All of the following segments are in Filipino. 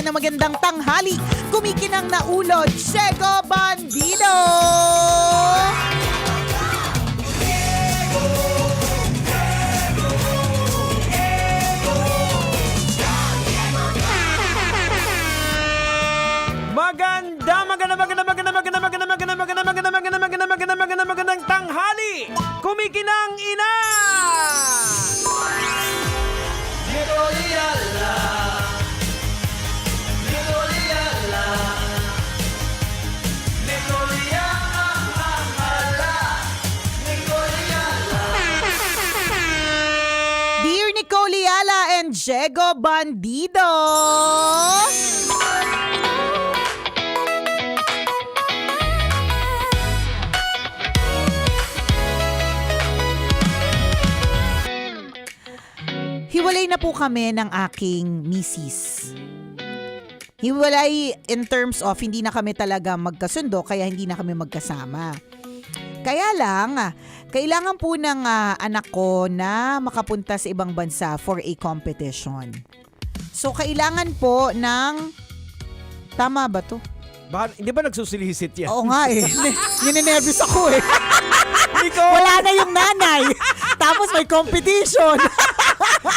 Magandang tanghali. Kumikinang na ulo, Chego Bandido. Magandang tanghali! Kumikinang ina! Dear Nicole Yala and Chego Bandido. Hiwalay na po kami ng aking misis. Hiwalay in terms of hindi na kami talaga magkasundo kaya hindi na kami magkasama. Kaya lang, kailangan po ng anak ko na makapunta sa ibang bansa for a competition. So kailangan po ng... Tama ba to? Hindi ba nagsusilisit yan? Oo nga eh. Ninenervous ako eh. Ikaw, Wala na yung nanay. Tapos may competition.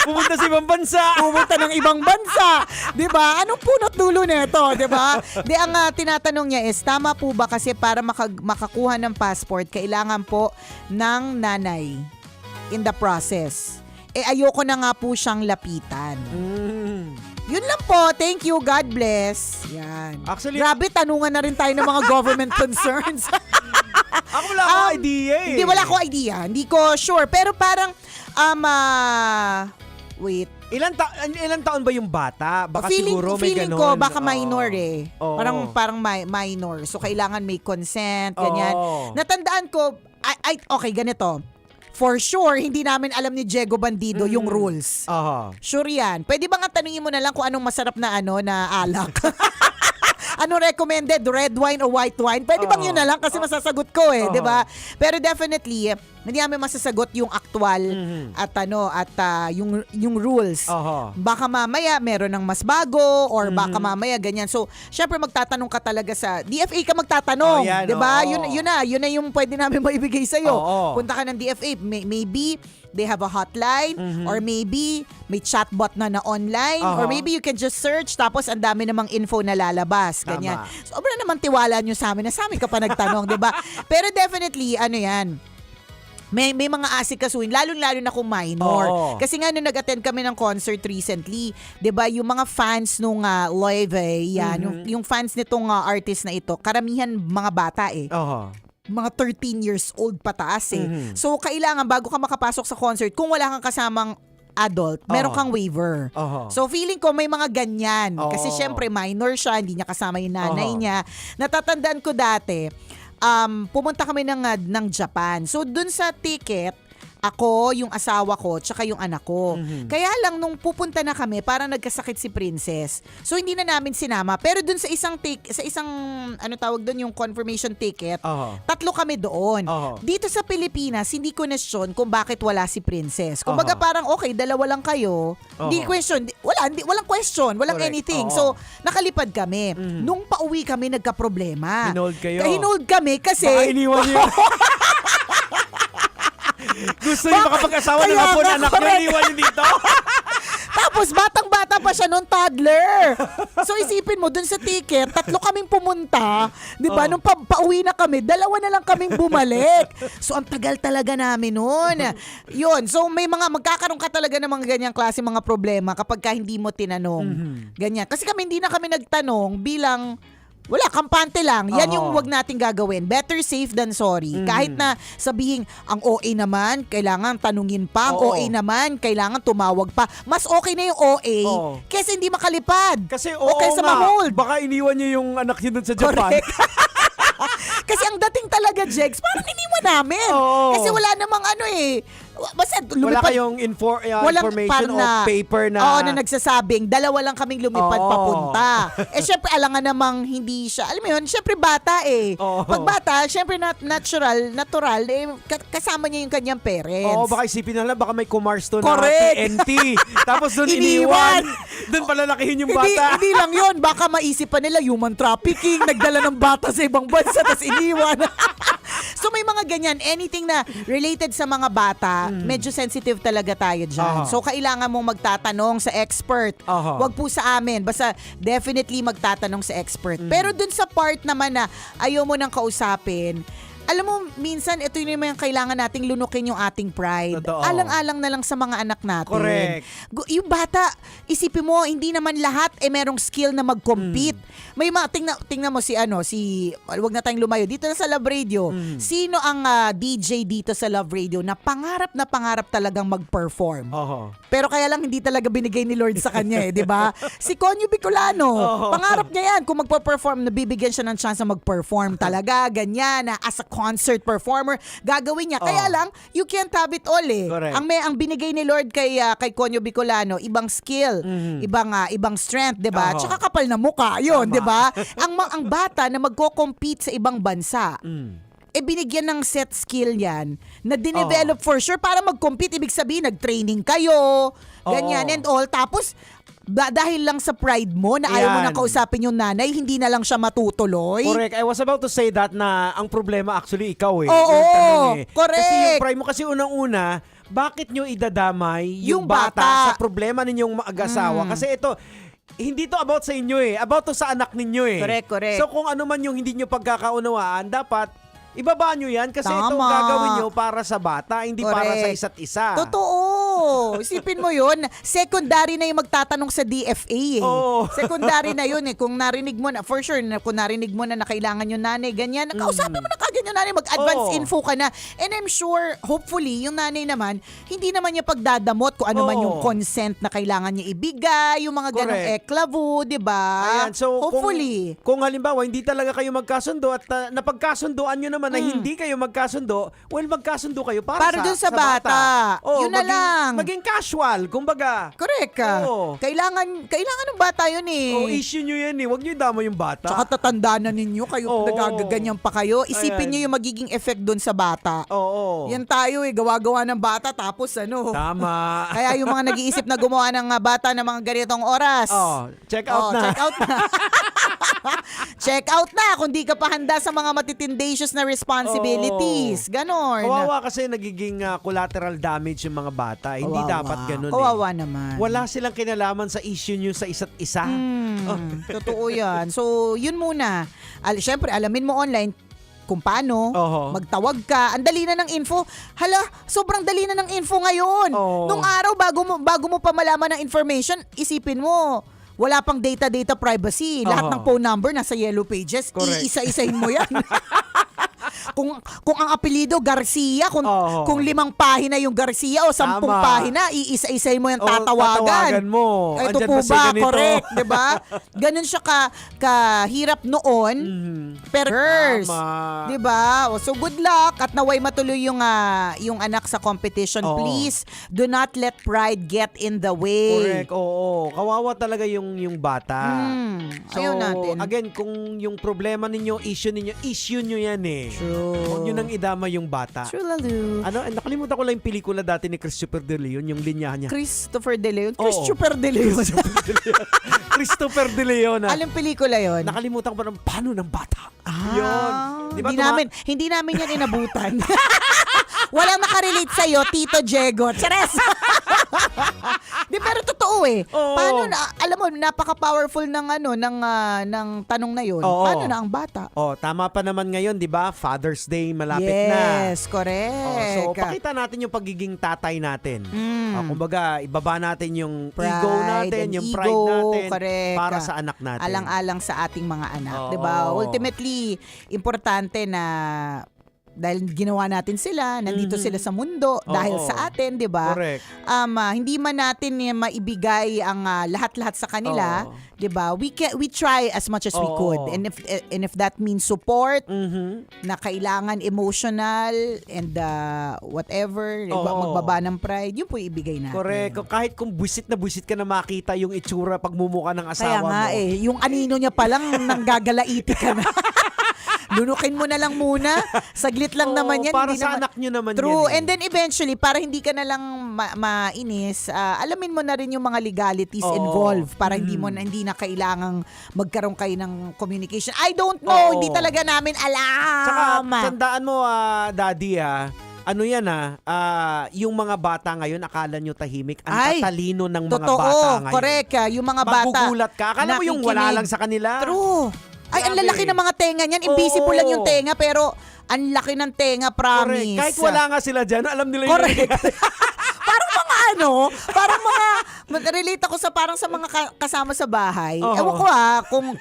pumunta sa ibang bansa! Pumunta ng ibang bansa. 'Di ba? Anong punot dulo nito, 'di ba? Di ang tinatanong niya is tama po ba kasi para makakuha ng passport kailangan po ng nanay in the process. Eh ayoko na nga po siyang lapitan. Yun lang po. Thank you. God bless. Yan. Actually, Grabe, tanungan na rin tayo ng mga government concerns. ako wala akong idea eh. Hindi, wala ko idea. Hindi ko sure. Pero parang, wait. Ilan taon ba yung bata? Baka siguro may feeling ganon. ko baka minor eh. Oo. Parang minor. So kailangan may consent, ganyan. Oo. Natandaan ko, okay, ganito. For sure, hindi namin alam ni Chego Bandido yung rules. Aha. Sure yan. Pwede ba nga tanungin mo na lang kung anong masarap na na alak? Ano recommended? Red wine or white wine? Pwede bang yun na lang? Kasi masasagot ko eh, di ba? Pero definitely, hindi namin masasagot yung actual at yung rules. Baka mamaya meron ng mas bago or baka mamaya ganyan. So, syempre magtatanong ka talaga sa DFA ka magtatanong, yan, 'di ba? oo. Yun na yung pwede namin maibigay sa iyo. Oo. Punta ka ng DFA, maybe they have a hotline or maybe may chatbot na online or maybe you can just search tapos ang dami namang info na lalabas, ganyan. Sobra naman tiwala nyo sa amin na sa amin ka pa nagtanong, 'di ba? Pero definitely yan. May mga asikasuhin, lalong-lalo na kung minor. Oo. Kasi nga nung nag-attend kami ng concert recently, 'di ba, yung mga fans nung Loewe, yan, yung fans nitong artist na ito, karamihan mga bata eh. Mga 13 years old pataas eh. So kailangan bago ka makapasok sa concert, kung wala kang kasamang adult, meron kang waiver. So feeling ko may mga ganyan. Kasi syempre minor siya, hindi niya kasama yung nanay niya. Natatandaan ko dati, pumunta kami ng Japan. So dun sa ticket, ako, yung asawa ko, tsaka yung anak ko. Kaya lang nung pupunta na kami, parang nagkasakit si Princess. So hindi na namin sinama. Pero dun sa isang ano tawag dun, yung confirmation ticket, 3 kami doon. Dito sa Pilipinas, hindi question kung bakit wala si Princess. Kumbaga parang okay, 2 lang kayo. Hindi question, walang question, walang Correct. anything. So nakalipad kami. Nung pauwi kami, nagka-problema. Hinold kayo. Hinold kami kasi Baka iniwan niyo. Gusto niyo makapag-asawa ng hapon, anak niyo, iniwan niyo dito? Tapos batang-bata pa siya nung toddler. So isipin mo, dun sa ticket, 3 kaming pumunta. Di ba? Nung pauwi na kami, 2 na lang kaming bumalik. So ang tagal talaga namin nun. Yun. So magkakaroon ka talaga ng mga ganyang klase mga problema kapag ka hindi mo tinanong. Ganyan. Kasi hindi na kami nagtanong bilang wala, kampante lang. Yan yung wag nating gagawin. Better safe than sorry. Kahit na sabihin, ang OA naman, kailangan tanungin pa. Ang OA naman, kailangan tumawag pa. Mas okay na yung OA kesa hindi makalipad. Kasi kaysa ma-hold. Baka iniwan niyo yung anak niyo dun sa Japan. Correct. Kasi ang dating talaga, Jegs, parang iniwan namin. Kasi wala namang basta Wala kayong information o paper na... Oo, na nagsasabing, dalawa lang kaming lumipad papunta. Syempre, alangan namang hindi siya, alam mo yun, syempre bata eh. Pag bata, syempre natural, kasama niya yung kanyang parents. Oo, baka isipin na lang, baka may Kumars to na Correct. TNT. Tapos doon iniwan. Doon palalakihin yung bata. Hindi lang yun, baka maisip pa nila human trafficking, nagdala ng bata sa ibang bansa, tapos iniwan. So may mga ganyan, anything na related sa mga bata, medyo sensitive talaga tayo dyan. So kailangan mong magtatanong sa expert. Wag po sa amin, basta definitely magtatanong sa expert. Pero dun sa part naman na ayaw mo nang kausapin, alam mo, minsan, ito yun yung kailangan nating lunukin yung ating pride. Totoo. Alang-alang na lang sa mga anak natin. Correct. Yung bata, isipin mo, hindi naman lahat merong skill na mag-compete. May mga, tingnan mo wag na tayong lumayo, dito na sa Love Radio. Sino ang DJ dito sa Love Radio na pangarap talagang mag-perform? Pero kaya lang hindi talaga binigay ni Lord sa kanya di ba? Si Conyo Bicolano, pangarap niya yan. Kung magpa-perform, nabibigyan siya ng chance na mag-perform talaga, ganyan, na as a concert performer, gagawin niya. Kaya lang, you can't have it all eh. Correct. Ang binigay ni Lord kay Conyo Bicolano, ibang skill, ibang strength, 'di ba? Tsaka kapal na mukha, 'yun, 'di ba? Ang bata na magko-compete sa ibang bansa. Binigyan ng set skill yan na dinevelop for sure para mag-compete. Ibig sabihin, nag-training kayo, ganyan and all. Tapos, dahil lang sa pride mo na ayaw mo na kausapin yung nanay, hindi na lang siya matutuloy. Correct. I was about to say that na ang problema actually ikaw eh. Oo, yung tanong correct. Kasi yung pride mo, kasi unang-una, bakit nyo idadamay yung bata sa problema ninyong mag-asawa? Kasi ito, hindi to about sa inyo eh. About to sa anak ninyo eh. Correct. So kung ano man yung hindi nyo pagkakaunawaan, dapat ibaba nyo yan kasi ito Tama. gagawin nyo para sa bata, hindi para sa Correct. isa't isa. Totoo. Isipin mo yun. Secondary na yung magtatanong sa DFA eh. Secondary na yun eh. Kung narinig mo na, for sure, kung narinig mo na kailangan yung nanay, ganyan, kausapin mo na kagad yung nanay, mag-advance info ka na. And I'm sure, hopefully, yung nanay naman, hindi naman niya pagdadamot kung ano man yung consent na kailangan niya ibigay, yung mga ganong eklavu, di ba? Ayan, so hopefully. Kung halimbawa, hindi talaga kayo magkasundo at napagkasundoan nyo naman na hindi kayo magkasundo, well, magkasundo kayo para dun sa bata. Yun na lang. Maging casual, kumbaga. Correct ka. Kailangan ng bata yun eh. Issue nyo yan eh. Huwag nyo idama yung bata. Tsaka tatanda na ninyo, kayo nagagaganyan pa kayo. Isipin nyo yung magiging effect dun sa bata. Yan tayo eh, gawa-gawa ng bata tapos Tama. Kaya yung mga nag-iisip na gumawa ng bata ng mga ganitong oras. Check out na. Check out na. Check out na kung di ka pa handa sa mga matitindatious na responsibilities. Ganon. Kawawa kasi nagiging collateral damage yung mga bata. Hindi dapat ganun Kawawa naman. Wala silang kinalaman sa issue nyo sa isa't isa. Totoo yan. So, yun muna. Siyempre, alamin mo online kung paano, magtawag ka. Ang dali na ng info. Hala, sobrang dali na ng info ngayon. Nung araw, bago mo pa malaman ng information, isipin mo, wala pang data privacy. Lahat ng phone number nasa yellow pages. Correct. Iisa-isahin mo yan. Kung ang apelido Garcia, kung 5 pahina yung Garcia o 10 pahina, iisa-isay mo yung tatawagan. Mo. Ito po ba? Correct, 'di ba? Ganun siya kahirap noon. Pero 'di ba? So good luck at naway matuloy yung anak sa competition. Please do not let pride get in the way. Correct. Kawawa talaga yung bata. So ayaw natin. Again, kung yung problema ninyo, issue nyo yan eh. True. Huwag nyo nang idama yung bata. True, Lalu. Nakalimutan ko lang yung pelikula dati ni Christopher De Leon, yung linya niya. Christopher De Leon? Christopher De Leon. Christopher De Leon. Anong pelikula yon? Nakalimutan ko pa ng paano ng bata. Yun. Diba, hindi namin yan inabutan. Walang makarelate sa'yo, Tito Diego. Chares! Pero totoo eh. Paano alam mo, napaka-powerful ng tanong na yun. Paano na ang bata? Tama pa naman ngayon, di ba? Father's Day malapit na. Yes, correct. So, pakita natin yung pagiging tatay natin. Kumbaga, ibaba natin yung Pride ego natin, yung pride natin para sa anak natin. Alang-alang sa ating mga anak, di ba? Ultimately, importante na dahil ginawa natin sila, nandito sila sa mundo dahil sa atin, 'di ba? Correct. Hindi man natin maibigay ang lahat-lahat sa kanila, 'di ba? We try as much as we could. And if that means support na kailangan emotional and whatever, magbaba ng pride, yun po ibigay natin. Correct. Kahit kung buwisit ka na makita yung itsura pagmumuka ng asawa Kaya nga mo. yung anino niya pa lang nanggagalaiti ka na. Lunukin mo na lang muna. Saglit lang naman yan. Para hindi sa naman, anak nyo naman true. yan. And then eventually, para hindi ka na lang mainis, alamin mo na rin yung mga legalities involved para hindi na kailangang magkaroon kayo ng communication. I don't know. Hindi talaga namin alam. Tsaka, tandaan mo, Daddy, ano yan yung mga bata ngayon, akala nyo tahimik. Ang tatalino ng mga bata ngayon. Correct. Yung mga bata. Magugulat ka. Akala mo yung wala lang sa kanila. True. Ay, ang lalaki ng mga tenga niyan. Invisible lang yung tenga, pero ang laki ng tenga, promise. Correct. Kahit wala nga sila dyan, alam nila Correct. Parang relate ako parang sa mga kasama sa bahay. Ewan ko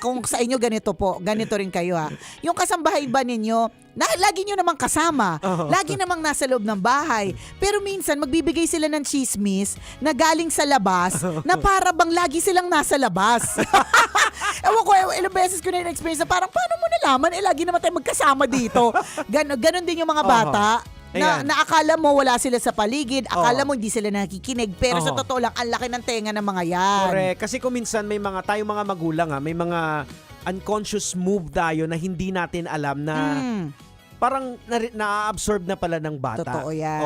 kung sa inyo ganito rin kayo Yung kasambahay ba ninyo, lagi nyo namang kasama. Lagi namang nasa loob ng bahay. Pero minsan, magbibigay sila ng chismis na galing sa labas na para bang lagi silang nasa labas. Ewan ko, ilang beses ko na experience na parang paano mo nalaman? Lagi naman tayo magkasama dito. Ganon din yung mga bata. Na akala mo wala sila sa paligid, akala mo hindi sila nakikinig, pero sa totoo lang, ang laki ng tenga ng mga yan. Correct. Kasi kung minsan may tayong mga magulang may mga unconscious move tayo na hindi natin alam na parang na-absorb na pala ng bata. Totoo yan.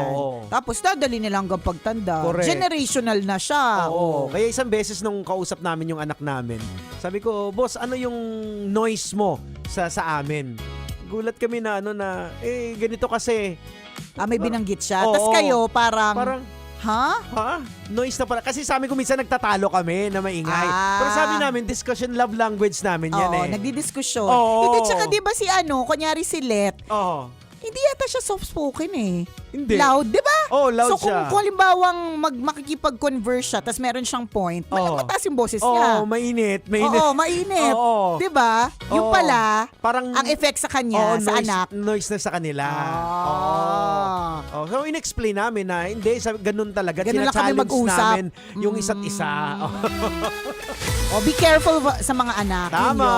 Tapos dadali nila hanggang pagtanda. Correct. Generational na siya. Kaya isang beses nung kausap namin yung anak namin, sabi ko, boss, ano yung noise mo sa amin? Gulat kami na ganito kasi. May binanggit siya. Tapos kayo parang ha? Noise na pala. Kasi sa amin ko minsan nagtatalo kami na maingay. Pero sabi namin, discussion love language namin yan nagdidiskusyon. Hindi, tsaka di ba kunyari si Let, hindi yata siya soft-spoken Hindi. Loud, di ba? Loud siya. Kung halimbawang makikipag-converse siya, tas meron siyang point, mataas yung boses niya. Mainit. Mainit. Di ba? Yung pala, parang ang effect sa kanya, sa anak. Noise na sa kanila. So, in-explain namin na, hindi, ganun talaga. Ganun lang kami Sina-challenge mag-usap. namin yung isa't isa. Be careful sa mga anak. Tama.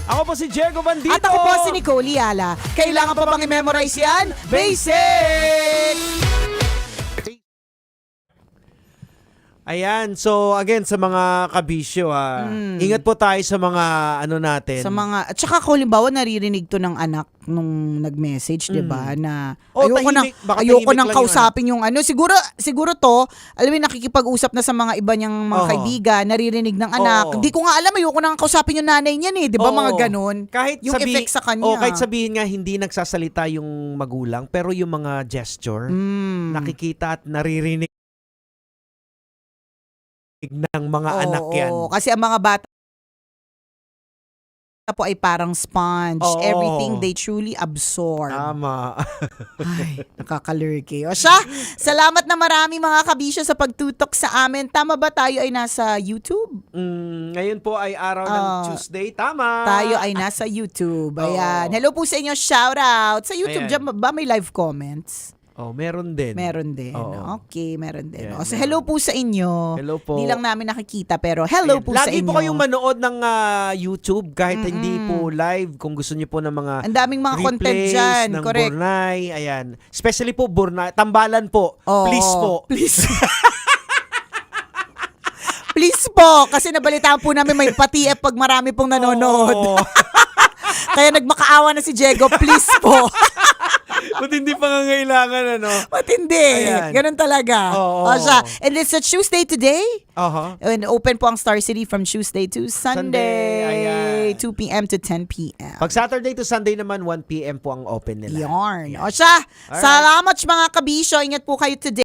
Ako po si Jericho Bandito. At ako po si Nicole Yala. Kailangan pa bang i-memorize yan? Basic! Ayan, so again sa mga kabisyo ingat po tayo sa mga natin. Sa mga, at saka halimbawa naririnig to ng anak nung nag-message, 'di ba, na ayoko nang kausapin yung siguro to, alam mo, nakikipag-usap na sa mga iba niyang mga kaibigan, naririnig ng anak. Hindi ko nga alam, ayoko nang kausapin yung nanay niyan 'di ba, mga ganun. Kahit yung effect sa kanya. kahit sabihin nga hindi nagsasalita yung magulang, pero yung mga gesture, nakikita at naririnig ng mga anak yan. Kasi ang mga bata po ay parang sponge. Everything they truly absorb. Tama. Ay, nakakalurky. O siya, salamat na marami mga kabisyo sa pagtutok sa amin. Tama ba tayo ay nasa YouTube? Ngayon po ay araw ng Tuesday. Tama. Tayo ay nasa YouTube. Ayan. Hello po sa inyo. Shout out. Sa YouTube, dyan ba may live comments? Meron din. Meron din. Okay, meron din. Yeah, So, hello po sa inyo. Hello po. Hindi lang namin nakikita, pero hello po sa Lagi inyo. po kayong manood ng YouTube kahit hindi po live. Kung gusto niyo po ng mga ang daming mga content dyan. ng Correct. Bornay. Ayan. Especially po Bornay. Tambalan po. Please po. Please. Please po. Kasi nabalitaan po namin may pati pag marami pong nanonood. Kaya nagmakaawa na si Diego. Please po. Matindi pangangailangan, Matindi. Ayan. Ganun talaga. Siya. And it's a Tuesday today. And open po ang Star City from Tuesday to Sunday. Ayan. 2 p.m. to 10 p.m. Pag Saturday to Sunday naman, 1 p.m. po ang open nila. Yarn. O siya. Salamat mga kabisyo. Ingat po kayo today.